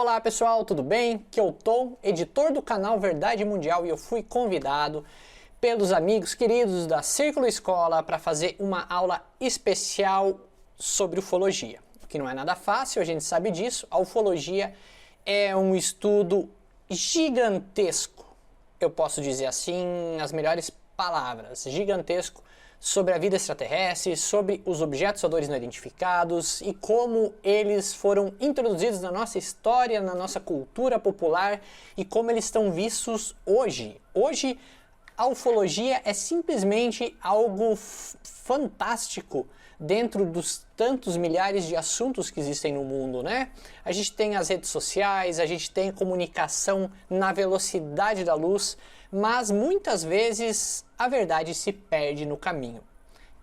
Olá pessoal, tudo bem? Que eu Tom, editor do canal Verdade Mundial, e eu fui convidado pelos amigos queridos da Círculo Escola para fazer uma aula especial sobre ufologia. Que não é nada fácil, a gente sabe disso. A ufologia é um estudo gigantesco, eu posso dizer assim, as melhores palavras, gigantesco, sobre a vida extraterrestre, sobre os objetos voadores não identificados e como eles foram introduzidos na nossa história, na nossa cultura popular e como eles estão vistos hoje. Hoje, a ufologia é simplesmente algo fantástico dentro dos tantos milhares de assuntos que existem no mundo, né? A gente tem as redes sociais, a gente tem comunicação na velocidade da luz, mas muitas vezes a verdade se perde no caminho.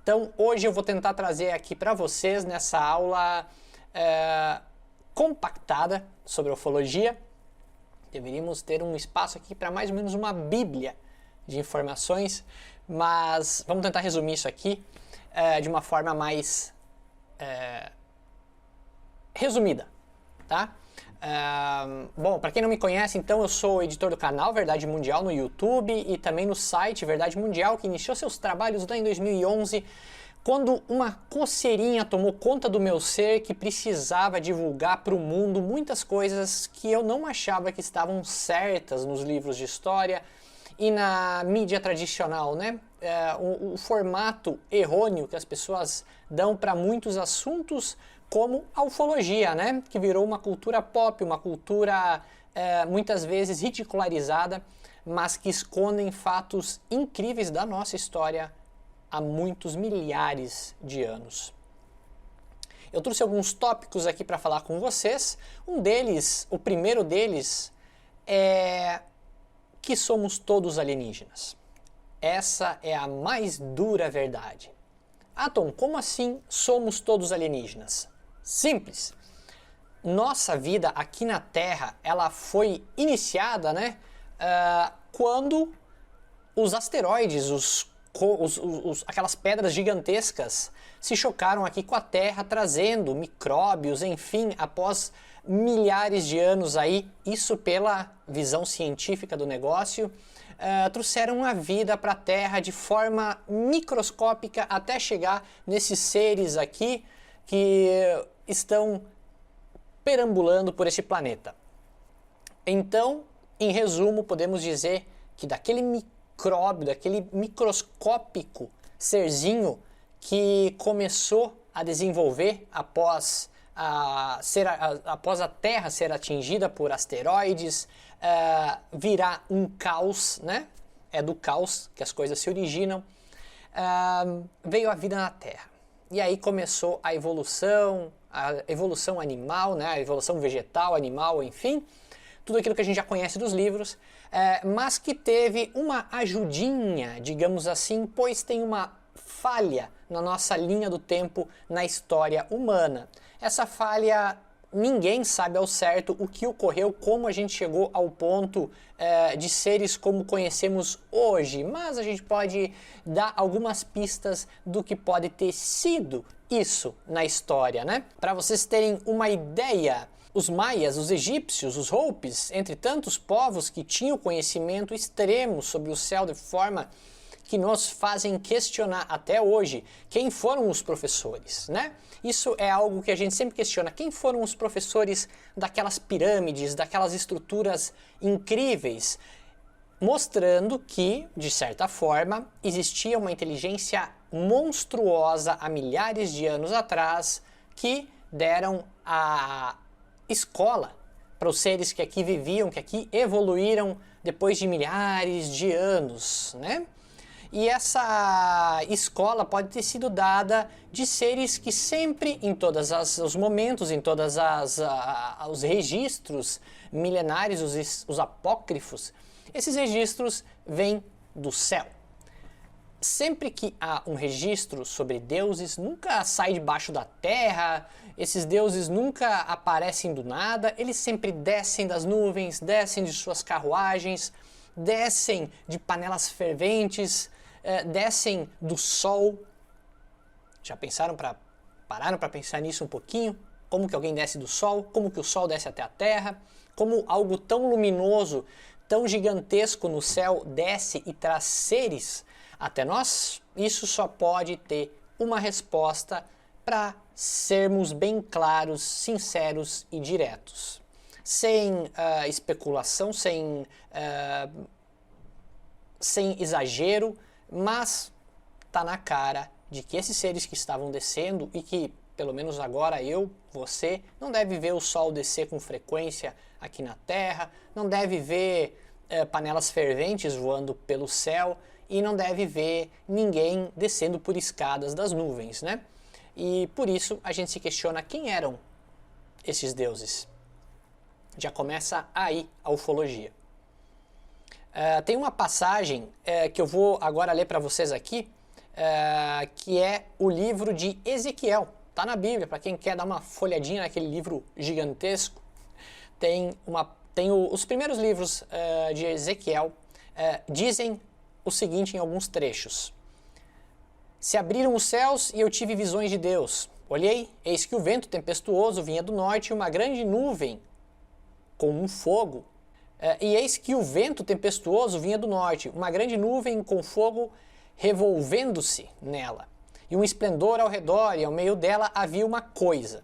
Então hoje eu vou tentar trazer aqui para vocês nessa aula compactada sobre ufologia. Deveríamos ter um espaço aqui para mais ou menos uma bíblia de informações, mas vamos tentar resumir isso aqui de uma forma mais resumida, tá? Bom, para quem não me conhece, então eu sou editor do canal Verdade Mundial no YouTube e também no site Verdade Mundial, que iniciou seus trabalhos lá em 2011, quando uma coceirinha tomou conta do meu ser, que precisava divulgar para o mundo muitas coisas que eu não achava que estavam certas nos livros de história e na mídia tradicional, né? O formato errôneo que as pessoas dão para muitos assuntos, como a ufologia, né? Que virou uma cultura pop, uma cultura muitas vezes ridicularizada, mas que escondem fatos incríveis da nossa história há muitos milhares de anos. Eu trouxe alguns tópicos aqui para falar com vocês. Um deles, o primeiro deles, é que somos todos alienígenas. Essa é a mais dura verdade. Ah, Tom, como assim somos todos alienígenas? Simples. Nossa vida aqui na Terra, ela foi iniciada, né, quando os asteroides, aquelas pedras gigantescas se chocaram aqui com a Terra, trazendo micróbios, enfim, após milhares de anos aí, isso pela visão científica do negócio, trouxeram a vida para a Terra de forma microscópica até chegar nesses seres aqui que estão perambulando por esse planeta. Então, em resumo, podemos dizer que daquele micróbio, daquele microscópico serzinho que começou a desenvolver após a Terra ser atingida por asteroides, virar um caos, né? É do caos que as coisas se originam, veio a vida na Terra. E aí começou a evolução animal, né? A evolução vegetal, animal, enfim, tudo aquilo que a gente já conhece dos livros, mas que teve uma ajudinha, digamos assim, pois tem uma falha na nossa linha do tempo na história humana. Essa falha, ninguém sabe ao certo o que ocorreu, como a gente chegou ao ponto de seres como conhecemos hoje, mas a gente pode dar algumas pistas do que pode ter sido isso na história, né? Para vocês terem uma ideia, os maias, os egípcios, os Hopis, entre tantos povos que tinham conhecimento extremo sobre o céu de forma que nos fazem questionar até hoje quem foram os professores, né? Isso é algo que a gente sempre questiona. Quem foram os professores daquelas pirâmides, daquelas estruturas incríveis? Mostrando que, de certa forma, existia uma inteligência monstruosa há milhares de anos atrás que deram a escola para os seres que aqui viviam, que aqui evoluíram depois de milhares de anos, né? E essa escola pode ter sido dada de seres que sempre, em todos os momentos, em todos os registros milenários, os apócrifos, esses registros vêm do céu. Sempre que há um registro sobre deuses, nunca sai debaixo da terra, esses deuses nunca aparecem do nada, eles sempre descem das nuvens, descem de suas carruagens, descem de panelas ferventes, descem do sol. Já pararam para pensar nisso um pouquinho? como que alguém desce do Sol, como que o Sol desce até a Terra, como algo tão luminoso, tão gigantesco no céu desce e traz seres até nós. Isso só pode ter uma resposta para sermos bem claros, sinceros e diretos. Sem especulação, sem exagero, mas tá na cara de que esses seres que estavam descendo e que, pelo menos agora você, não deve ver o Sol descer com frequência aqui na Terra, não deve ver panelas ferventes voando pelo céu e não deve ver ninguém descendo por escadas das nuvens, né? E por isso a gente se questiona quem eram esses deuses. Já começa aí a ufologia. Tem uma passagem que eu vou agora ler para vocês aqui, que é o livro de Ezequiel. Está na Bíblia, para quem quer dar uma folhadinha naquele livro gigantesco. Os primeiros livros de Ezequiel dizem o seguinte em alguns trechos. Se abriram os céus e eu tive visões de Deus. Olhei, eis que o vento tempestuoso vinha do norte e uma grande nuvem com um fogo. E eis que o vento tempestuoso vinha do norte, uma grande nuvem com fogo revolvendo-se nela. E um esplendor ao redor, e ao meio dela havia uma coisa,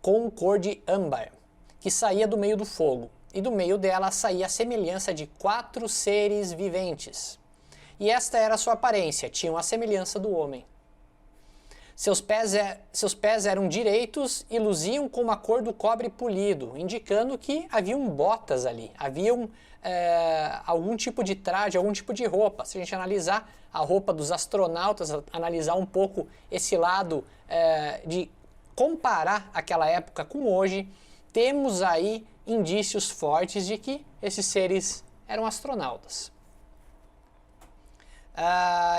com cor de âmbar, que saía do meio do fogo. E do meio dela saía a semelhança de 4 seres viventes. E esta era a sua aparência, tinham a semelhança do homem. Seus pés eram direitos e luziam com uma cor do cobre polido, indicando que haviam botas ali, haviam algum tipo de traje, algum tipo de roupa. Se a gente analisar a roupa dos astronautas, analisar um pouco esse lado de comparar aquela época com hoje, temos aí indícios fortes de que esses seres eram astronautas.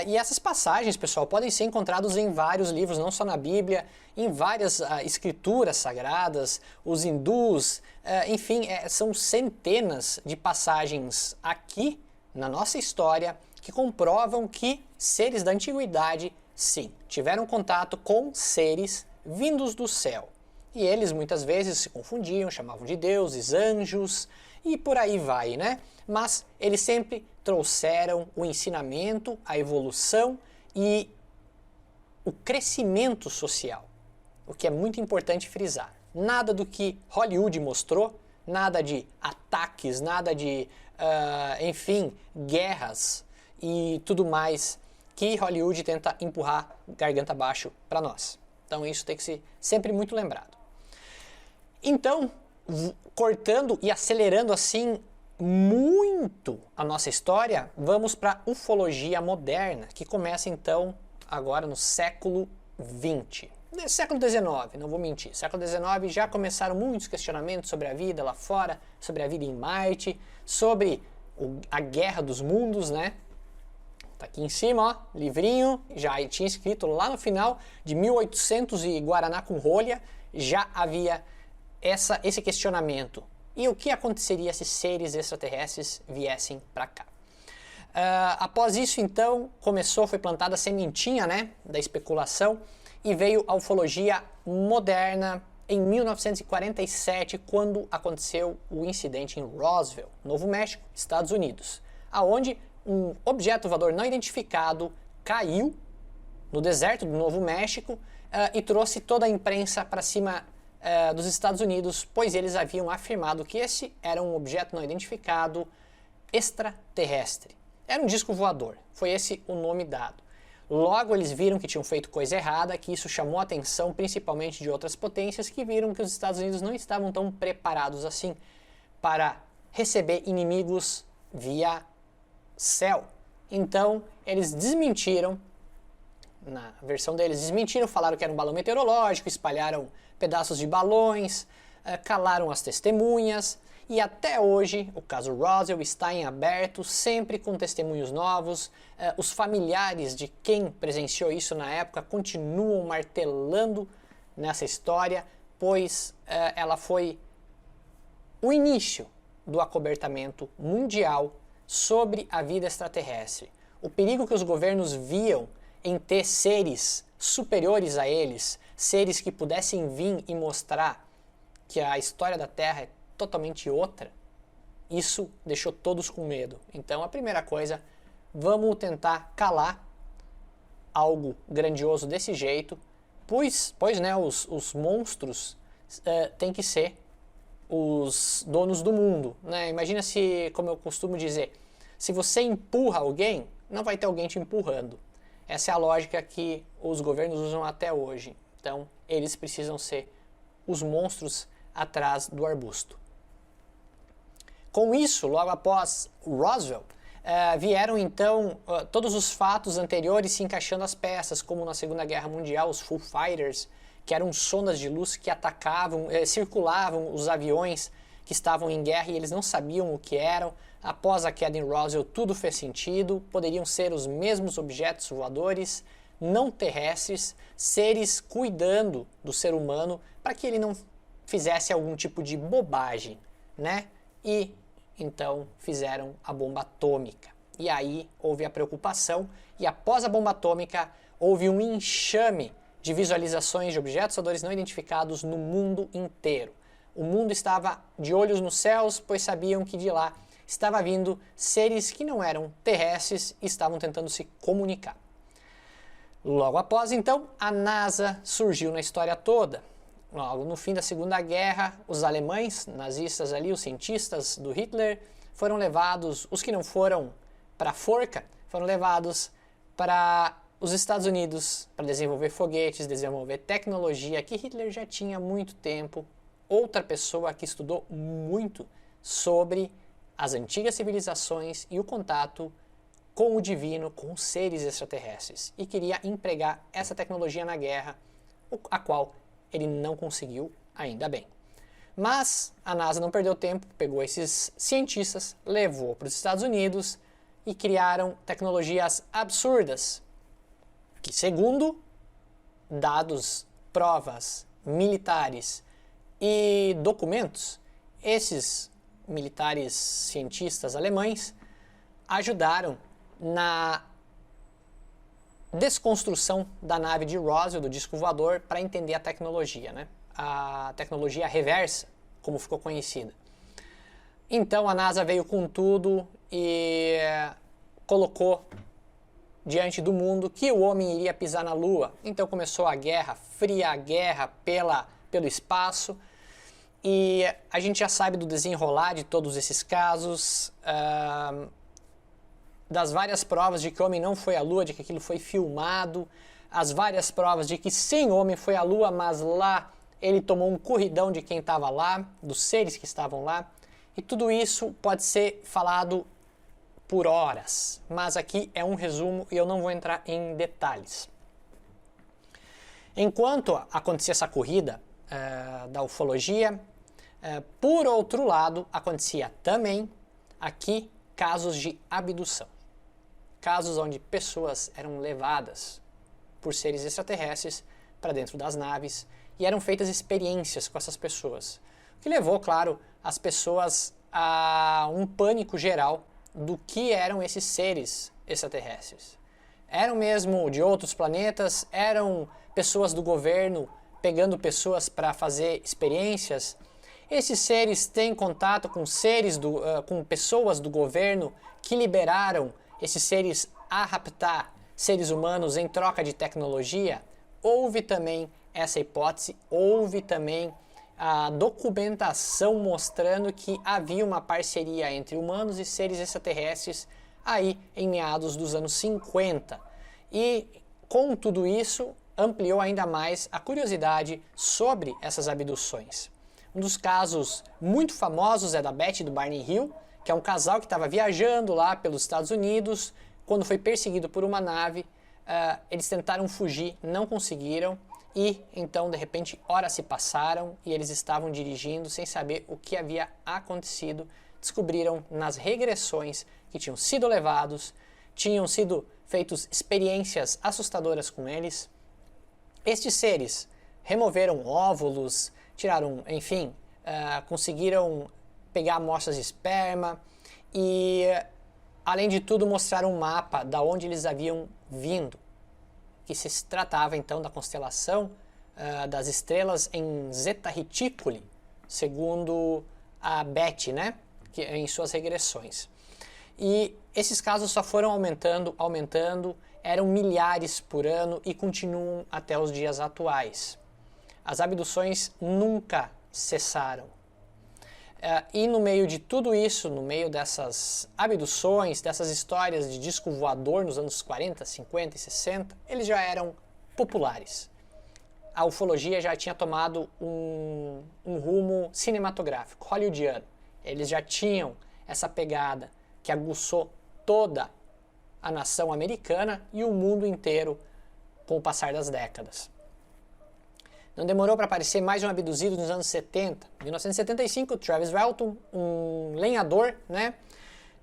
E essas passagens, pessoal, podem ser encontradas em vários livros, não só na Bíblia, em várias escrituras sagradas, os hindus, enfim, são centenas de passagens aqui na nossa história que comprovam que seres da antiguidade, sim, tiveram contato com seres vindos do céu. E eles muitas vezes se confundiam, chamavam de deuses, anjos e por aí vai, né? Mas eles sempre trouxeram o ensinamento, a evolução e o crescimento social, o que é muito importante frisar. Nada do que Hollywood mostrou, nada de ataques, nada de, enfim, guerras e tudo mais que Hollywood tenta empurrar garganta abaixo para nós. Então isso tem que ser sempre muito lembrado. Então, cortando e acelerando assim muito a nossa história, vamos para a ufologia moderna, que começa então agora no século XX. Século XIX, não vou mentir. Século XIX já começaram muitos questionamentos sobre a vida lá fora, sobre a vida em Marte, sobre a guerra dos mundos, né? Tá aqui em cima, ó, livrinho, já tinha escrito lá no final de 1800 e Guaraná com rolha, já havia esse questionamento. E o que aconteceria se seres extraterrestres viessem para cá? Após isso, então, foi plantada a sementinha, né, da especulação e veio a ufologia moderna em 1947, quando aconteceu o incidente em Roswell, Novo México, Estados Unidos, aonde um objeto voador não identificado caiu no deserto do Novo México e trouxe toda a imprensa para cima dos Estados Unidos, pois eles haviam afirmado que esse era um objeto não identificado extraterrestre. Era um disco voador, foi esse o nome dado. Logo eles viram que tinham feito coisa errada, que isso chamou a atenção principalmente de outras potências que viram que os Estados Unidos não estavam tão preparados assim para receber inimigos via céu. Então eles desmentiram, na versão deles, desmentiram, falaram que era um balão meteorológico, espalharam pedaços de balões, calaram as testemunhas e até hoje o caso Roswell está em aberto, sempre com testemunhos novos. Os familiares de quem presenciou isso na época continuam martelando nessa história, pois ela foi o início do acobertamento mundial sobre a vida extraterrestre. O perigo que os governos viam em ter seres superiores a eles, seres que pudessem vir e mostrar que a história da Terra é totalmente outra, isso deixou todos com medo. Então a primeira coisa, vamos tentar calar algo grandioso desse jeito, pois né, os monstros têm que ser os donos do mundo, né? Imagina se, como eu costumo dizer, se você empurra alguém, não vai ter alguém te empurrando. Essa é a lógica que os governos usam até hoje. Então, eles precisam ser os monstros atrás do arbusto. Com isso, logo após Roswell, vieram então todos os fatos anteriores se encaixando as peças, como na Segunda Guerra Mundial, os Foo Fighters, que eram sondas de luz que atacavam, circulavam os aviões que estavam em guerra e eles não sabiam o que eram. Após a queda em Roswell, tudo fez sentido, poderiam ser os mesmos objetos voadores, não terrestres, seres cuidando do ser humano para que ele não fizesse algum tipo de bobagem, né? E então fizeram a bomba atômica. E aí houve a preocupação e após a bomba atômica houve um enxame de visualizações de objetos voadores não identificados no mundo inteiro. O mundo estava de olhos nos céus, pois sabiam que de lá estava vindo seres que não eram terrestres e estavam tentando se comunicar. Logo após, então, a NASA surgiu na história toda. Logo no fim da Segunda Guerra, os alemães, nazistas ali, os cientistas do Hitler, foram levados, os que não foram para a forca, foram levados para os Estados Unidos para desenvolver foguetes, desenvolver tecnologia que Hitler já tinha há muito tempo. Outra pessoa que estudou muito sobre as antigas civilizações e o contato com o divino, com os seres extraterrestres. E queria empregar essa tecnologia na guerra, a qual ele não conseguiu, ainda bem. Mas a NASA não perdeu tempo, pegou esses cientistas, levou para os Estados Unidos e criaram tecnologias absurdas, que segundo dados, provas militares e documentos, esses militares cientistas alemães ajudaram na desconstrução da nave de Roswell, do disco voador, para entender a tecnologia, né? A tecnologia reversa, como ficou conhecida. Então a NASA veio com tudo e colocou diante do mundo que o homem iria pisar na Lua. Então começou a Guerra Fria, a guerra pelo espaço. E a gente já sabe do desenrolar de todos esses casos, das várias provas de que o homem não foi à Lua, de que aquilo foi filmado, as várias provas de que sim, o homem foi à Lua, mas lá ele tomou um corridão de quem estava lá, dos seres que estavam lá. E tudo isso pode ser falado por horas, mas aqui é um resumo e eu não vou entrar em detalhes. Enquanto acontecia essa corrida da ufologia, por outro lado, acontecia também aqui casos de abdução. Casos onde pessoas eram levadas por seres extraterrestres para dentro das naves e eram feitas experiências com essas pessoas. O que levou, claro, as pessoas a um pânico geral do que eram esses seres extraterrestres. Eram mesmo de outros planetas? Eram pessoas do governo pegando pessoas para fazer experiências? Esses seres têm contato com com pessoas do governo que liberaram esses seres a raptar seres humanos em troca de tecnologia? Houve também essa hipótese, houve também a documentação mostrando que havia uma parceria entre humanos e seres extraterrestres aí em meados dos anos 50. E com tudo isso, ampliou ainda mais a curiosidade sobre essas abduções. Um dos casos muito famosos é da Beth e do Barney Hill, que é um casal que estava viajando lá pelos Estados Unidos. Quando foi perseguido por uma nave, eles tentaram fugir, não conseguiram. E então, de repente, horas se passaram e eles estavam dirigindo sem saber o que havia acontecido. Descobriram nas regressões que tinham sido levados, tinham sido feitas experiências assustadoras com eles. Estes seres removeram óvulos, tiraram, enfim, conseguiram pegar amostras de esperma e, além de tudo, mostraram um mapa de onde eles haviam vindo, que se tratava então da constelação das estrelas em Zeta Reticuli, segundo a Betty, né, em suas regressões. E esses casos só foram aumentando, eram milhares por ano e continuam até os dias atuais. As abduções nunca cessaram. E no meio de tudo isso, no meio dessas abduções, dessas histórias de disco voador nos anos 40, 50 e 60, eles já eram populares. A ufologia já tinha tomado um rumo cinematográfico, hollywoodiano. Eles já tinham essa pegada que aguçou toda a nação americana e o mundo inteiro com o passar das décadas. Não demorou para aparecer mais um abduzido nos anos 70. Em 1975, Travis Walton, um lenhador, né,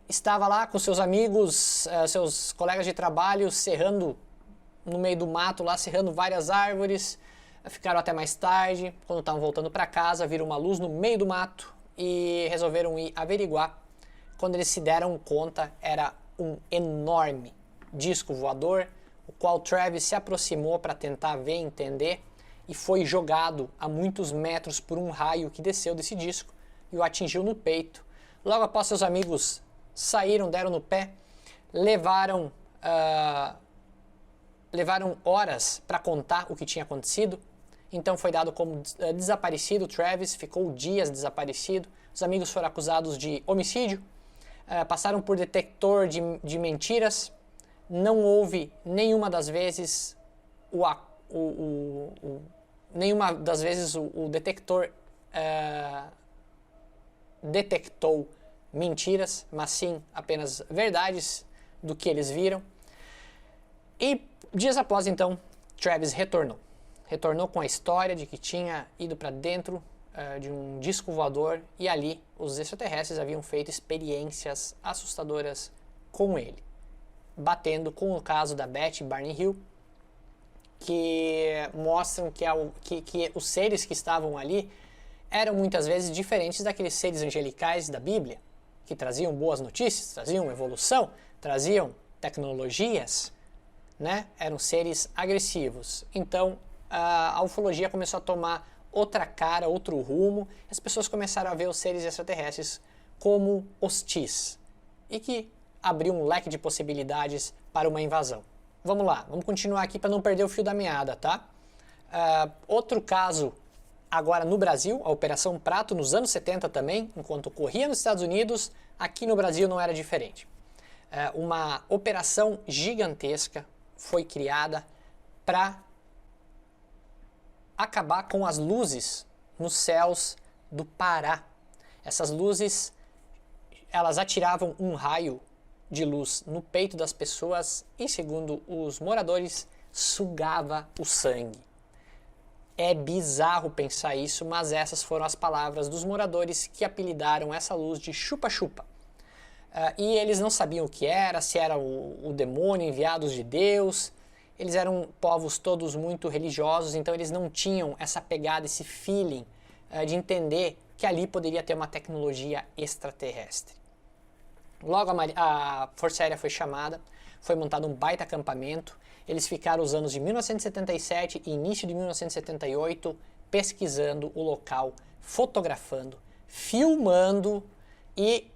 estava lá com seus amigos, seus colegas de trabalho, serrando no meio do mato, lá serrando várias árvores. Ficaram até mais tarde. Quando estavam voltando para casa, viram uma luz no meio do mato e resolveram ir averiguar. Quando eles se deram conta, era um enorme disco voador, o qual Travis se aproximou para tentar ver e entender, e foi jogado a muitos metros por um raio que desceu desse disco e o atingiu no peito. Logo após, seus amigos saíram, deram no pé, levaram horas para contar o que tinha acontecido. Então foi dado como desaparecido. Travis ficou dias desaparecido. Os amigos foram acusados de homicídio, passaram por detector de mentiras. Não houve nenhuma das vezes o detector detectou mentiras, mas sim apenas verdades do que eles viram. E dias após, então, Travis retornou com a história de que tinha ido para dentro de um disco voador, e ali os extraterrestres haviam feito experiências assustadoras com ele, batendo com o caso da Betty Barney Hill, que mostram que os seres que estavam ali eram muitas vezes diferentes daqueles seres angelicais da Bíblia, que traziam boas notícias, traziam evolução, traziam tecnologias, né? Eram seres agressivos. Então a ufologia começou a tomar outra cara, outro rumo. As pessoas começaram a ver os seres extraterrestres como hostis e que abriu um leque de possibilidades para uma invasão. Vamos lá, vamos continuar aqui para não perder o fio da meada, tá? Outro caso agora no Brasil, a Operação Prato, nos anos 70 também, enquanto ocorria nos Estados Unidos, aqui no Brasil não era diferente. Uma operação gigantesca foi criada para acabar com as luzes nos céus do Pará. Essas luzes, elas atiravam um raio de luz no peito das pessoas e, segundo os moradores, sugava o sangue. É bizarro pensar isso, mas essas foram as palavras dos moradores que apelidaram essa luz de chupa-chupa. E eles não sabiam o que era, se era o demônio, enviados de Deus. Eles eram povos todos muito religiosos, então eles não tinham essa pegada, esse feeling de entender que ali poderia ter uma tecnologia extraterrestre. Logo a Força Aérea foi chamada, foi montado um baita acampamento. Eles ficaram os anos de 1977 e início de 1978 pesquisando o local, fotografando, filmando e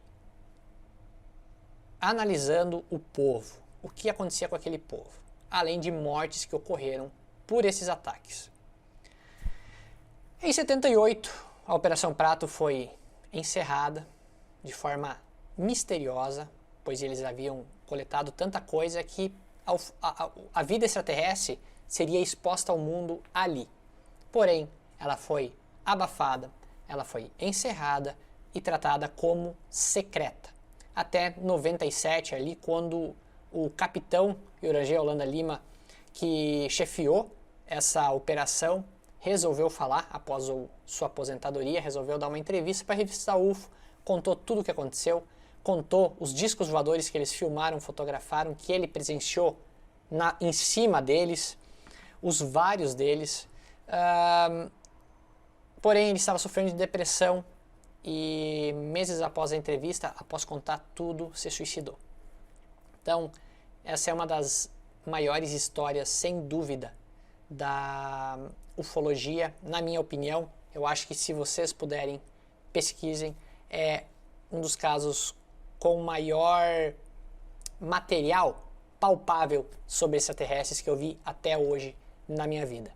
analisando o povo, o que acontecia com aquele povo, além de mortes que ocorreram por esses ataques. Em 78, a Operação Prato foi encerrada de forma misteriosa, pois eles haviam coletado tanta coisa que a vida extraterrestre seria exposta ao mundo ali. Porém, ela foi abafada, ela foi encerrada e tratada como secreta. Até 97, ali, quando o capitão Eurangel Holanda Lima, que chefiou essa operação, resolveu falar, após sua aposentadoria, resolveu dar uma entrevista para a revista UFO, contou tudo o que aconteceu, contou os discos voadores que eles filmaram, fotografaram, que ele presenciou em cima deles, os vários deles. Porém, ele estava sofrendo de depressão e meses após a entrevista, após contar tudo, se suicidou. Então, essa é uma das maiores histórias, sem dúvida, da ufologia, na minha opinião. Eu acho que se vocês puderem, pesquisem. É um dos casos com maior material palpável sobre extraterrestres que eu vi até hoje na minha vida.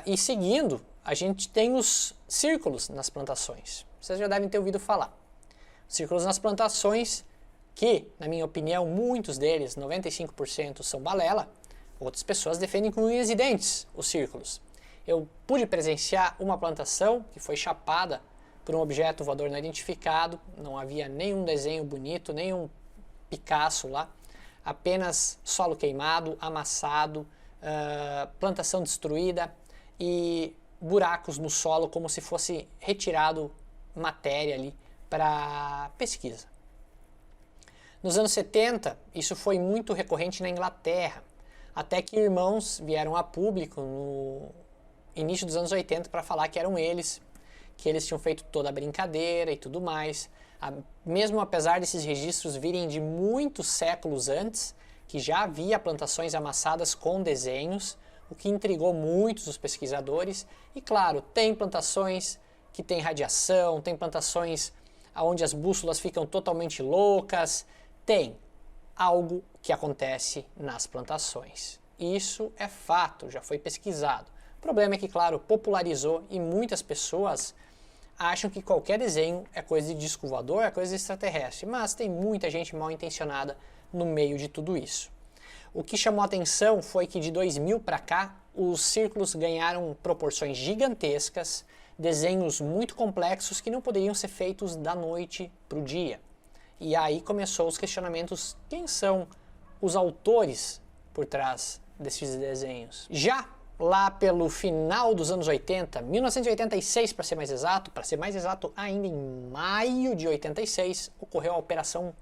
E seguindo, a gente tem os círculos nas plantações. Vocês já devem ter ouvido falar. Círculos nas plantações que, na minha opinião, muitos deles, 95%, são balela. Outras pessoas defendem com unhas e dentes os círculos. Eu pude presenciar uma plantação que foi chapada por um objeto voador não identificado. Não havia nenhum desenho bonito, nenhum Picasso lá. Apenas solo queimado, amassado, plantação destruída e buracos no solo como se fosse retirado matéria ali para pesquisa. Nos anos 70, isso foi muito recorrente na Inglaterra, até que irmãos vieram a público no início dos anos 80 para falar que eram eles, que eles tinham feito toda a brincadeira e tudo mais. Mesmo apesar desses registros virem de muitos séculos antes, que já havia plantações amassadas com desenhos, o que intrigou muitos os pesquisadores. E claro, tem plantações que têm radiação, tem plantações onde as bússolas ficam totalmente loucas, tem algo que acontece nas plantações. Isso é fato, já foi pesquisado. O problema é que, claro, popularizou e muitas pessoas acham que qualquer desenho é coisa de disco voador, é coisa de extraterrestre, mas tem muita gente mal intencionada no meio de tudo isso. O que chamou a atenção foi que de 2000 para cá, os círculos ganharam proporções gigantescas, desenhos muito complexos que não poderiam ser feitos da noite para o dia. E aí começou os questionamentos: quem são os autores por trás desses desenhos? Já lá pelo final dos anos 80, 1986 para ser mais exato ainda em maio de 86, ocorreu a operação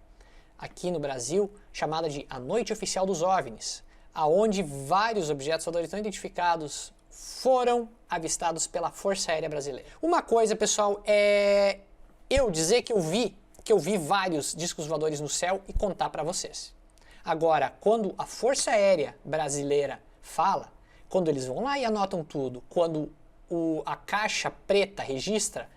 aqui no Brasil chamada de A Noite Oficial dos OVNIs, aonde vários objetos voadores não identificados foram avistados pela Força Aérea Brasileira. Uma coisa, pessoal, é eu dizer que eu vi vários discos voadores no céu e contar para vocês. Agora, quando a Força Aérea Brasileira fala, quando eles vão lá e anotam tudo, quando a caixa preta registra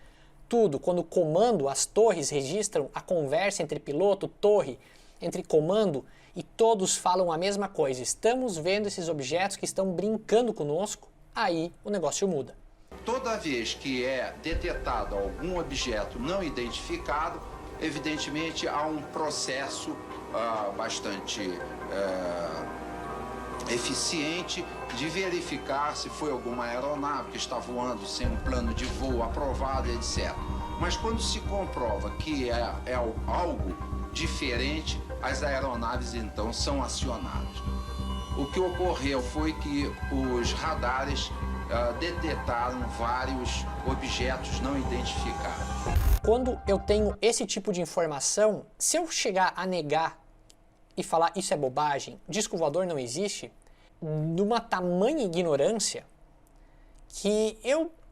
tudo, quando o comando, as torres registram a conversa entre piloto, torre, entre comando, e todos falam a mesma coisa: estamos vendo esses objetos que estão brincando conosco, aí o negócio muda. Toda vez que é detectado algum objeto não identificado, evidentemente há um processo bastante eficiente de verificar se foi alguma aeronave que está voando sem um plano de voo aprovado, etc. Mas quando se comprova que é algo diferente, as aeronaves então são acionadas. O que ocorreu foi que os radares detectaram vários objetos não identificados. Quando eu tenho esse tipo de informação, se eu chegar a negar e falar isso é bobagem, disco voador não existe, numa tamanha ignorância que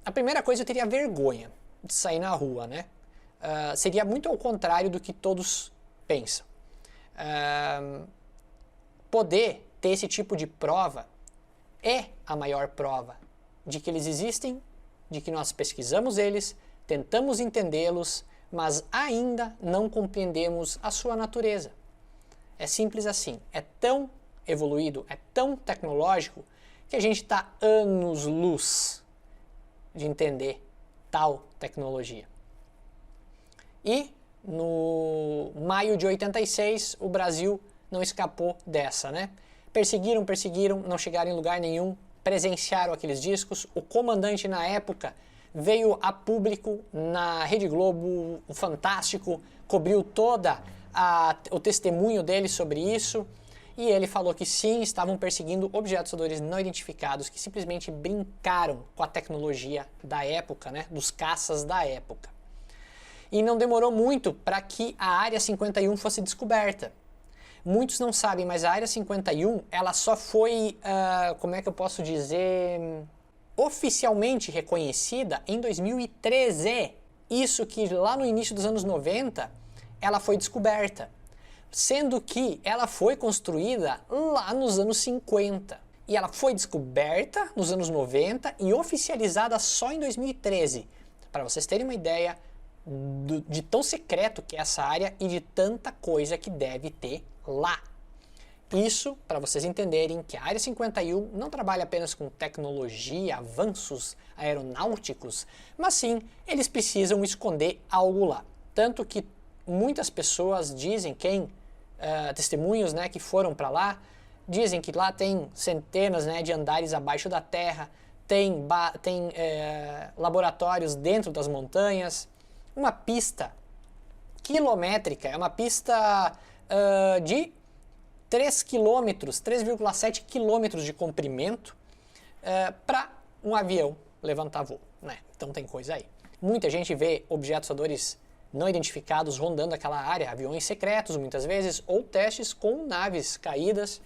a primeira coisa, eu teria vergonha de sair na rua, né? Seria muito ao contrário do que todos pensam. Poder ter esse tipo de prova é a maior prova de que eles existem, de que nós pesquisamos eles, tentamos entendê-los, mas ainda não compreendemos a sua natureza. É simples assim, é tão evoluído, é tão tecnológico, que a gente está anos-luz de entender tal tecnologia. E no maio de 86, o Brasil não escapou dessa, né? Perseguiram, não chegaram em lugar nenhum, presenciaram aqueles discos. O comandante na época veio a público na Rede Globo, o Fantástico, cobriu toda o testemunho dele sobre isso, e ele falou que sim, estavam perseguindo objetos voadores não identificados que simplesmente brincaram com a tecnologia da época, né, dos caças da época. E não demorou muito para que a Área 51 fosse descoberta. Muitos não sabem, mas a Área 51 ela só foi, como é que eu posso dizer, oficialmente reconhecida em 2013. Isso que lá no início dos anos 90 ela foi descoberta, sendo que ela foi construída lá nos anos 50. e ela foi descoberta nos anos 90 e oficializada só em 2013. Para vocês terem uma ideia de tão secreto que é essa área e de tanta coisa que deve ter lá. Isso para vocês entenderem que a Área 51 não trabalha apenas com tecnologia, avanços aeronáuticos, mas sim, eles precisam esconder algo lá. Tanto que muitas pessoas dizem, testemunhos, né, que foram para lá, dizem que lá tem centenas, né, de andares abaixo da terra, tem laboratórios dentro das montanhas, uma pista quilométrica, é uma pista de 3,7 quilômetros de comprimento para um avião levantar voo, né? Então tem coisa aí. Muita gente vê objetos voadores não identificados rondando aquela área, aviões secretos muitas vezes, ou testes com naves caídas,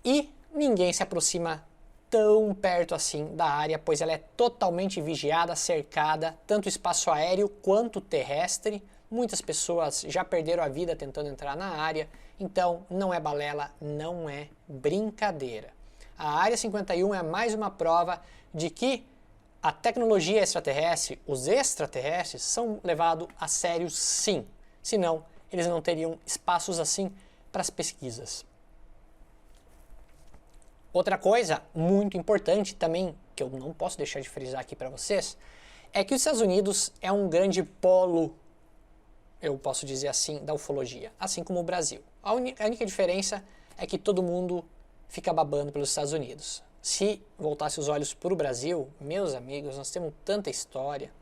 e ninguém se aproxima tão perto assim da área, pois ela é totalmente vigiada, cercada, tanto espaço aéreo quanto terrestre. Muitas pessoas já perderam a vida tentando entrar na área, então não é balela, não é brincadeira. A Área 51 é mais uma prova de que a tecnologia extraterrestre, os extraterrestres, são levados a sério sim, senão eles não teriam espaços assim para as pesquisas. Outra coisa muito importante também, que eu não posso deixar de frisar aqui para vocês, é que os Estados Unidos é um grande polo, eu posso dizer assim, da ufologia, assim como o Brasil. A única diferença é que todo mundo fica babando pelos Estados Unidos. Se voltasse os olhos para o Brasil, meus amigos, nós temos tanta história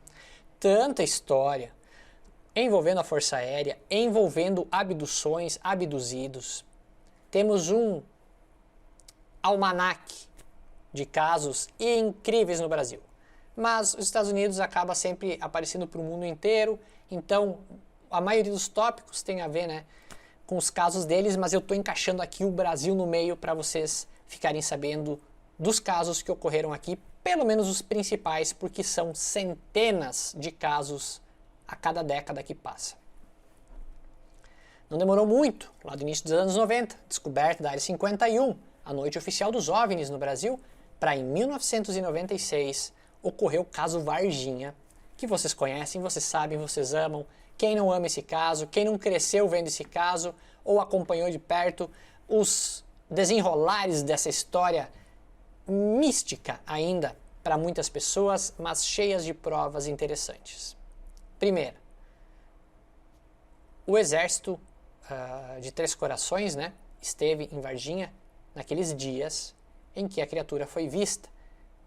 envolvendo a Força Aérea, envolvendo abduções, abduzidos. Temos um almanaque de casos incríveis no Brasil. Mas os Estados Unidos acaba sempre aparecendo para o mundo inteiro, então a maioria dos tópicos tem a ver, né, com os casos deles, mas eu estou encaixando aqui o Brasil no meio para vocês ficarem sabendo dos casos que ocorreram aqui, pelo menos os principais, porque são centenas de casos a cada década que passa. Não demorou muito, lá do início dos anos 90, descoberta da Área 51, a noite oficial dos OVNIs no Brasil, para em 1996 ocorreu o caso Varginha, que vocês conhecem, vocês sabem, vocês amam. Quem não ama esse caso, quem não cresceu vendo esse caso ou acompanhou de perto os desenrolares dessa história mística ainda para muitas pessoas, mas cheias de provas interessantes. Primeiro, o exército de Três Corações, né, esteve em Varginha naqueles dias em que a criatura foi vista,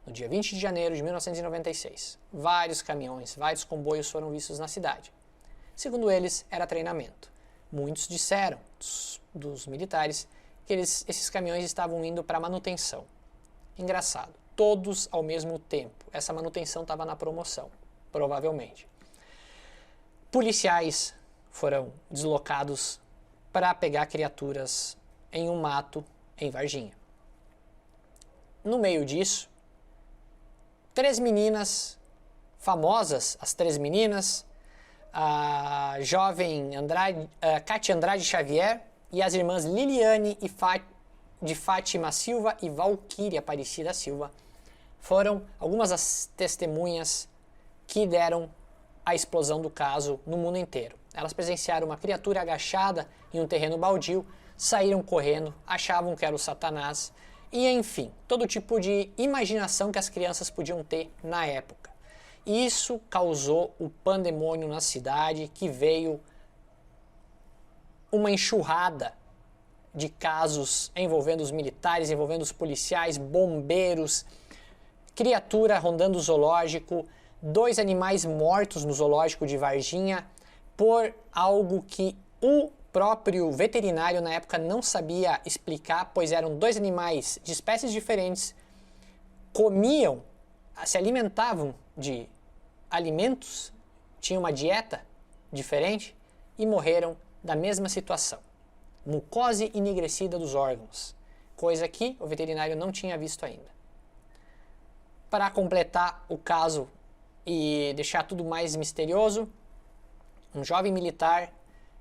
no dia 20 de janeiro de 1996. Vários caminhões, vários comboios foram vistos na cidade. Segundo eles, era treinamento. Muitos disseram, dos militares, que esses caminhões estavam indo para manutenção. Engraçado, todos ao mesmo tempo. Essa manutenção estava na promoção, provavelmente. Policiais foram deslocados para pegar criaturas em um mato em Varginha. No meio disso, 3 meninas famosas, as 3 meninas, a jovem Cátia Andrade Xavier e as irmãs Liliane de Fátima Silva e Valquíria Aparecida Silva, foram algumas das testemunhas que deram a explosão do caso no mundo inteiro. Elas presenciaram uma criatura agachada em um terreno baldio, saíram correndo, achavam que era o Satanás, e enfim, todo tipo de imaginação que as crianças podiam ter na época. Isso causou o pandemônio na cidade, que veio uma enxurrada de casos envolvendo os militares, envolvendo os policiais, bombeiros, criatura rondando o zoológico, 2 animais mortos no zoológico de Varginha por algo que o próprio veterinário na época não sabia explicar, pois eram 2 animais de espécies diferentes, comiam, se alimentavam de alimentos, tinham uma dieta diferente e morreram da mesma situação. Mucose enegrecida dos órgãos, coisa que o veterinário não tinha visto ainda. Para completar o caso e deixar tudo mais misterioso, um jovem militar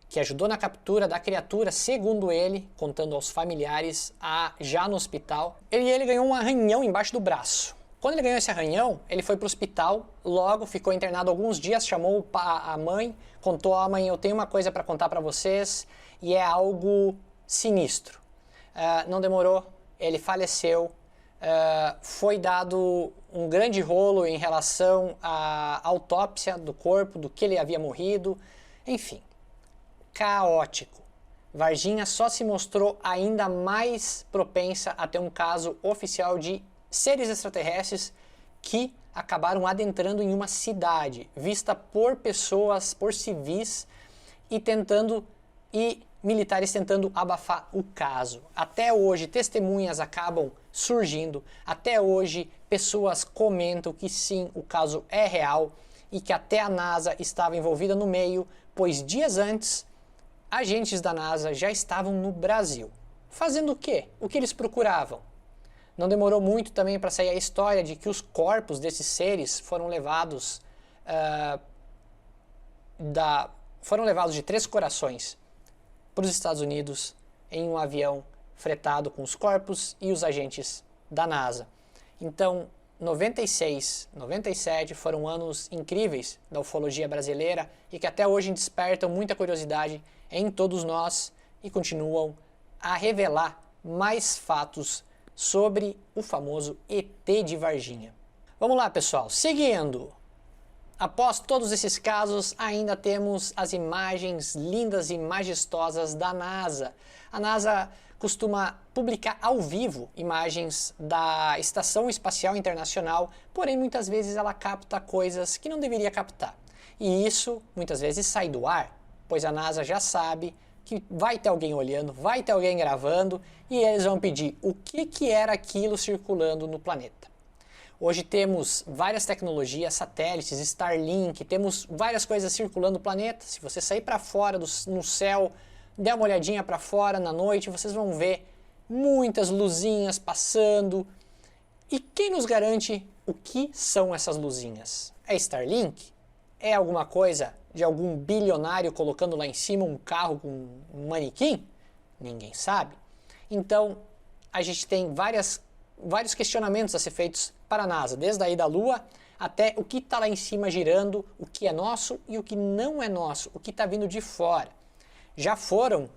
que ajudou na captura da criatura, segundo ele, contando aos familiares, já no hospital. Ele ganhou um arranhão embaixo do braço. Quando ele ganhou esse arranhão, ele foi para o hospital, logo ficou internado alguns dias, chamou a mãe, contou à mãe, eu tenho uma coisa para contar para vocês, e é algo sinistro. Não demorou, ele faleceu, foi dado um grande rolo em relação à autópsia do corpo, do que ele havia morrido, enfim, caótico. Varginha só se mostrou ainda mais propensa a ter um caso oficial de seres extraterrestres que acabaram adentrando em uma cidade, vista por pessoas, por civis, e militares tentando abafar o caso. Até hoje, testemunhas acabam surgindo, até hoje, pessoas comentam que sim, o caso é real e que até a NASA estava envolvida no meio, pois dias antes, agentes da NASA já estavam no Brasil. Fazendo o quê? O que eles procuravam? Não demorou muito também para sair a história de que os corpos desses seres foram levados de Três Corações para os Estados Unidos em um avião fretado com os corpos e os agentes da NASA. Então, 96, 97 foram anos incríveis da ufologia brasileira e que até hoje despertam muita curiosidade em todos nós e continuam a revelar mais fatos sobre o famoso ET de Varginha. Vamos lá, pessoal, seguindo. Após todos esses casos, ainda temos as imagens lindas e majestosas da NASA. A NASA costuma publicar ao vivo imagens da Estação Espacial Internacional, porém muitas vezes ela capta coisas que não deveria captar. E isso muitas vezes sai do ar, pois a NASA já sabe que vai ter alguém olhando, vai ter alguém gravando e eles vão pedir o que era aquilo circulando no planeta. Hoje temos várias tecnologias, satélites, Starlink, temos várias coisas circulando no planeta. Se você sair para fora no céu, der uma olhadinha para fora na noite, vocês vão ver muitas luzinhas passando. E quem nos garante o que são essas luzinhas? É Starlink? É alguma coisa de algum bilionário colocando lá em cima um carro com um manequim? Ninguém sabe. Então, a gente tem vários questionamentos a ser feitos para a NASA, desde aí da Lua até o que está lá em cima girando, o que é nosso e o que não é nosso, o que está vindo de fora. Já foram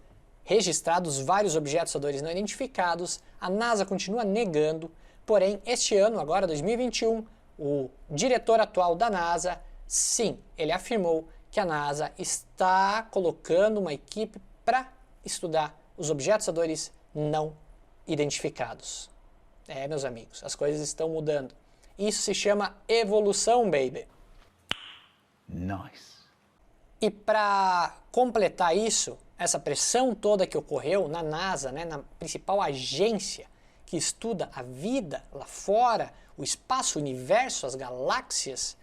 registrados vários objetos voadores não identificados, a NASA continua negando, porém, este ano, agora 2021, o diretor atual da NASA, sim, ele afirmou que a NASA está colocando uma equipe para estudar os objetos voadores não identificados. Meus amigos, as coisas estão mudando. Isso se chama evolução, baby. Nice. E para completar isso, essa pressão toda que ocorreu na NASA, na principal agência que estuda a vida lá fora, o espaço, o universo, as galáxias,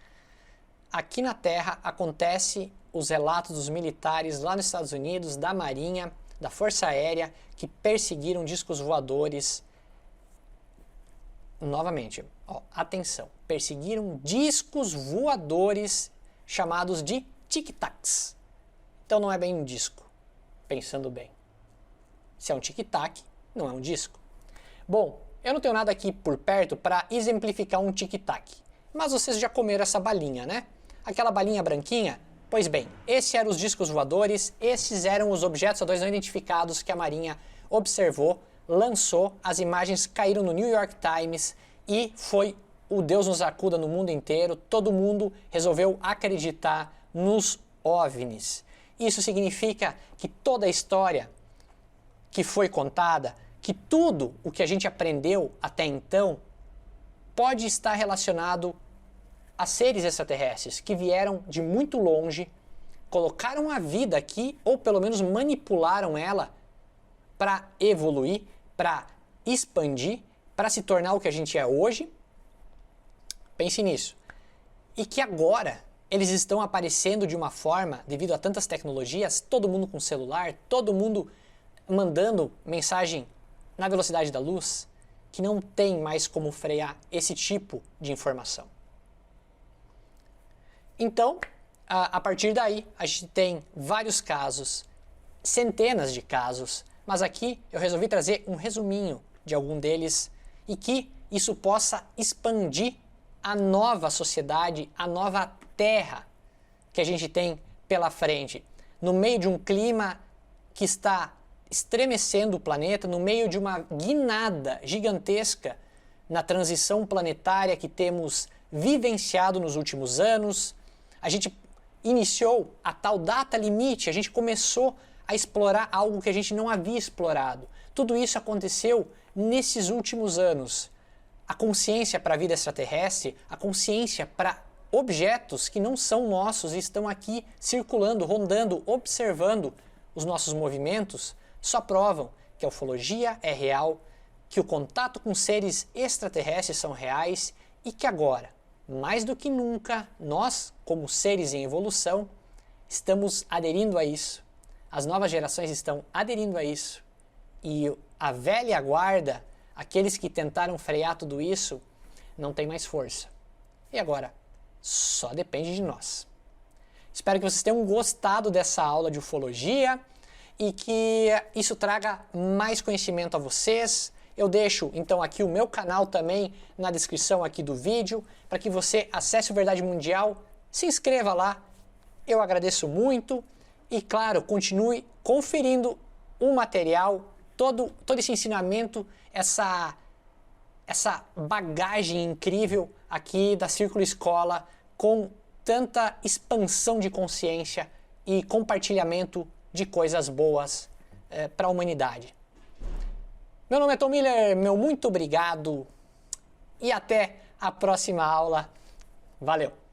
aqui na Terra acontece os relatos dos militares lá nos Estados Unidos, da Marinha, da Força Aérea, que perseguiram discos voadores. Novamente, atenção, perseguiram discos voadores chamados de tic-tacs. Então não é bem um disco, pensando bem. Se é um tic-tac, não é um disco. Bom, eu não tenho nada aqui por perto para exemplificar um tic-tac, mas vocês já comeram essa balinha, né? Aquela balinha branquinha? Pois bem, esses eram os discos voadores, esses eram os objetos voadores não identificados que a Marinha observou, lançou, as imagens caíram no New York Times e foi o Deus nos acuda no mundo inteiro, todo mundo resolveu acreditar nos OVNIs. Isso significa que toda a história que foi contada, que tudo o que a gente aprendeu até então, pode estar relacionado a seres extraterrestres que vieram de muito longe, colocaram a vida aqui, ou pelo menos manipularam ela para evoluir, para expandir, para se tornar o que a gente é hoje. Pense nisso. E que agora eles estão aparecendo de uma forma, devido a tantas tecnologias, todo mundo com celular, todo mundo mandando mensagem na velocidade da luz, que não tem mais como frear esse tipo de informação. Então, a partir daí, a gente tem vários casos centenas de casos, mas aqui eu resolvi trazer um resuminho de algum deles e que isso possa expandir a nova sociedade, a nova terra que a gente tem pela frente, no meio de um clima que está estremecendo o planeta, no meio de uma guinada gigantesca na transição planetária que temos vivenciado nos últimos anos. A gente iniciou a tal data limite, a gente começou a explorar algo que a gente não havia explorado. Tudo isso aconteceu nesses últimos anos. A consciência para a vida extraterrestre, a consciência para objetos que não são nossos e estão aqui circulando, rondando, observando os nossos movimentos, só provam que a ufologia é real, que o contato com seres extraterrestres são reais e que agora, mais do que nunca, nós, como seres em evolução, estamos aderindo a isso. As novas gerações estão aderindo a isso. E a velha guarda, aqueles que tentaram frear tudo isso, não tem mais força. E agora, só depende de nós. Espero que vocês tenham gostado dessa aula de ufologia e que isso traga mais conhecimento a vocês. Eu deixo então aqui o meu canal também na descrição aqui do vídeo, para que você acesse o Verdade Mundial, se inscreva lá, eu agradeço muito e claro, continue conferindo o material, todo esse ensinamento, essa bagagem incrível aqui da Círculo Escola, com tanta expansão de consciência e compartilhamento de coisas boas para a humanidade. Meu nome é Tom Miller, meu muito obrigado e até a próxima aula. Valeu!